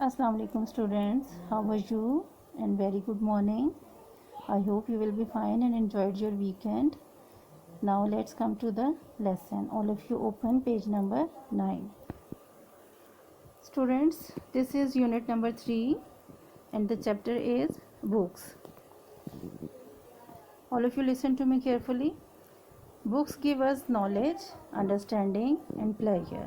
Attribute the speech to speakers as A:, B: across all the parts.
A: Assalamu alaikum students, how are you? And very good morning. I hope you will be fine and enjoyed your weekend. Now let's come to the lesson. All of you open page number 9. Students, this is unit number 3 and the chapter is books. All of you listen to me carefully. Books give us knowledge, understanding and pleasure.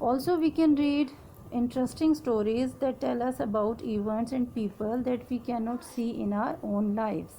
A: Also we can read interesting stories that tell us about events and people that we cannot see in our own lives.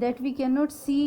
A: that we cannot see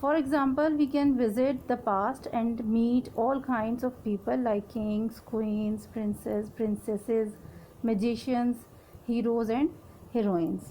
A: For example, we can visit the past and meet all kinds of people like kings, queens, princesses, magicians, heroes and heroines.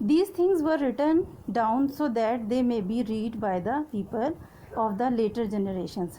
A: These things were written down so that they may be read by the people of the later generations.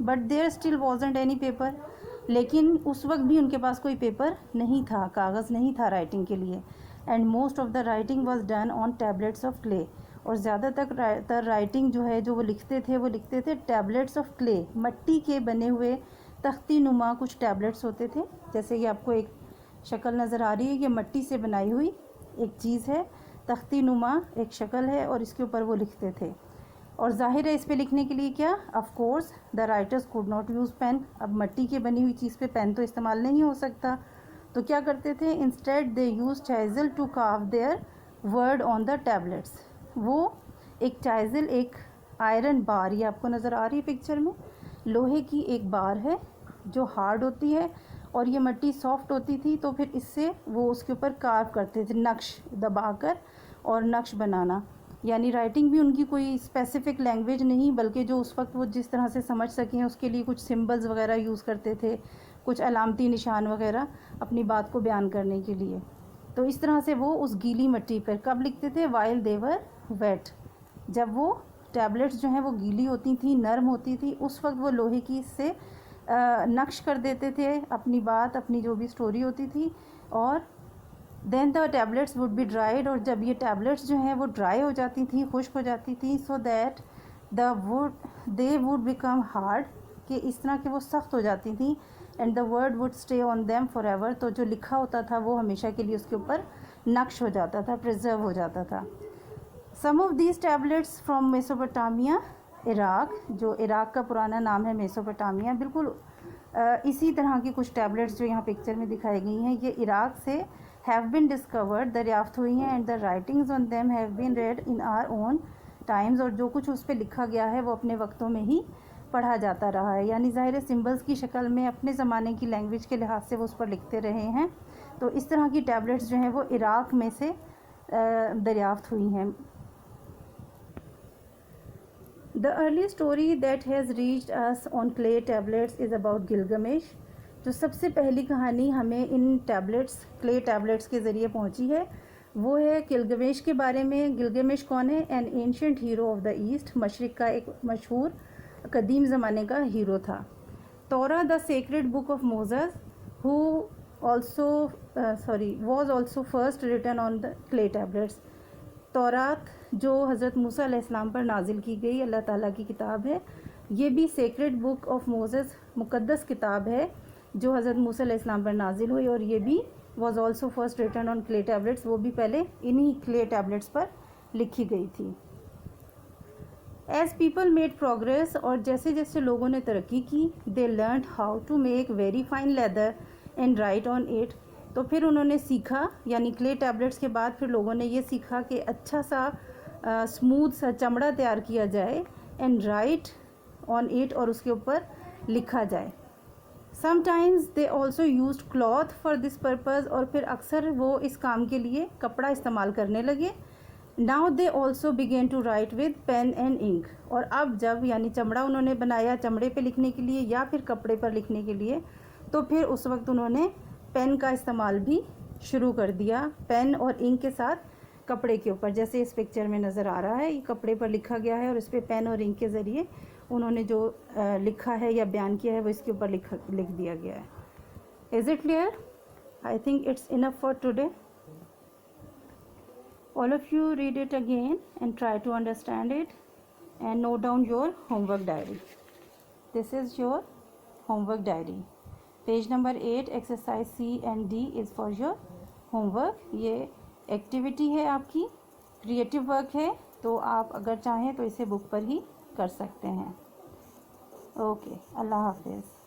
A: But there still wasn't any paper. لیکن اس وقت بھی ان کے پاس کوئی paper نہیں تھا, کاغذ نہیں تھا رائٹنگ کے لیے. And most of the writing was done on tablets of clay, اور زیادہ تر رائٹنگ جو ہے جو وہ لکھتے تھے ٹیبلیٹس آف کلے, مٹی کے بنے ہوئے تختی نما کچھ ٹیبلیٹس ہوتے تھے. جیسے یہ آپ کو ایک شکل نظر آ رہی ہے, یہ مٹی سے بنائی ہوئی ایک چیز ہے, تختی نما ایک شکل ہے, اور اس کے اوپر وہ لکھتے تھے. اور ظاہر ہے اس پہ لکھنے کے لیے کیا, of course the writers could not use pen. اب مٹی کی بنی ہوئی چیز پہ پین تو استعمال نہیں ہو سکتا, تو کیا کرتے تھے, instead they use chisel to carve their word on the tablets. وہ ایک چائزل, ایک آئرن بار, یہ آپ کو نظر آ رہی ہے پکچر میں, لوہے کی ایک بار ہے جو ہارڈ ہوتی ہے, اور یہ مٹی سافٹ ہوتی تھی, تو پھر اس سے وہ اس کے اوپر کارو کرتے تھے, نقش دبا کر اور نقش بنانا. یعنی رائٹنگ بھی ان کی کوئی اسپیسیفک لینگویج نہیں, بلکہ جو اس وقت وہ جس طرح سے سمجھ سکیں اس کے لیے کچھ سمبلز وغیرہ یوز کرتے تھے, کچھ علامتی نشان وغیرہ اپنی بات کو بیان کرنے کے لیے. تو اس طرح سے وہ اس گیلی مٹی پر کب لکھتے تھے, وائل دے ور ویٹ, جب وہ ٹیبلیٹس جو ہیں وہ گیلی ہوتی تھیں, نرم ہوتی تھی, اس وقت وہ لوہے کی سے نقش کر دیتے تھے اپنی بات, اپنی جو بھی سٹوری ہوتی تھی. اور دین دا ٹیبلیٹس وڈ بی ڈرائیڈ, اور جب یہ ٹیبلیٹس جو ہیں وہ ڈرائی ہو جاتی تھیں, خشک ہو جاتی تھیں, so that they would become hard, کہ اس طرح کہ وہ سخت ہو جاتی تھیں. And the word would stay on them for ever, تو جو لکھا ہوتا تھا وہ ہمیشہ کے لیے اس کے اوپر نقش ہو جاتا تھا, پرزرو ہو جاتا تھا. Some of these tablets from Mesopotamia, Iraq, جو عراق کا پرانا نام ہے میسوپوٹامیا, بالکل اسی طرح کی کچھ ٹیبلیٹس جو یہاں پکچر میں دکھائی گئی ہیں, یہ عراق سے have been discovered, دریافت ہوئی ہیں. and the writings on them have been read in our own times, اور جو کچھ اس پہ لکھا گیا ہے وہ اپنے وقتوں میں ہی پڑھا جاتا رہا ہے. یعنی ظاہر سمبلس کی شکل میں اپنے زمانے کی لینگویج کے لحاظ سے وہ اس پر لکھتے رہے ہیں. تو اس طرح کی ٹیبلیٹس جو ہیں وہ عراق میں سے دریافت ہوئی ہیں. The early story that has reached us on clay tablets is about Gilgamesh. جو سب سے پہلی کہانی ہمیں ان ٹیبلیٹس, کلے ٹیبلیٹس کے ذریعے پہنچی ہے, وہ ہے گلگمیش کے بارے میں. گلگمیش کون ہے؟ An ancient hero of the East, مشرق کا ایک مشہور قدیم زمانے کا ہیرو تھا. Torah the sacred book of Moses, who was also first written on the clay tablets. تورات جو حضرت موسیٰ علیہ السلام پر نازل کی گئی اللہ تعالیٰ کی کتاب ہے, یہ بھی سیکریڈ بک آف موزز, مقدس کتاب ہے جو حضرت موسیٰ علیہ السلام پر نازل ہوئی, اور یہ بھی was also first written on clay tablets, وہ بھی پہلے انہی کلے ٹیبلیٹس پر لکھی گئی تھی. ایز پیپل میڈ پروگریس, اور جیسے جیسے لوگوں نے ترقی کی, they learned how to make very fine leather and write on it. تو پھر انہوں نے سیکھا, یعنی کلے ٹیبلیٹس کے بعد پھر لوگوں نے یہ سیکھا کہ اچھا سا اسموتھ سا چمڑا تیار کیا جائے, اینڈ رائٹ آن اٹ, اور اس کے اوپر لکھا جائے. Some times they also used cloth for this purpose, اور پھر اکثر وہ اس کام کے لیے کپڑا استعمال کرنے لگے. Now they also begin to write with pen and ink, اور اب جب یعنی چمڑا انہوں نے بنایا چمڑے پہ لکھنے کے لیے یا پھر کپڑے پر لکھنے کے لیے, تو پھر اس وقت انہوں نے پین کا استعمال بھی شروع کر دیا, پین اور انک کے ساتھ کپڑے کے اوپر. جیسے اس پکچر میں نظر آ رہا ہے, یہ کپڑے پر لکھا گیا ہے, اور اس پہ پین اور انک کے ذریعے انہوں نے جو لکھا ہے یا بیان کیا ہے وہ اس کے اوپر لکھ دیا گیا ہے. Is it clear? I think it's enough for today. All of you read it again and try to understand it and note down your homework diary. This is your homework diary. Page number 8, exercise C and D is for your homework. یہ activity ہے آپ کی, creative work ہے, تو آپ اگر چاہیں تو اسے بک پر ہی کر سکتے ہیں. اوکے, اللہ حافظ.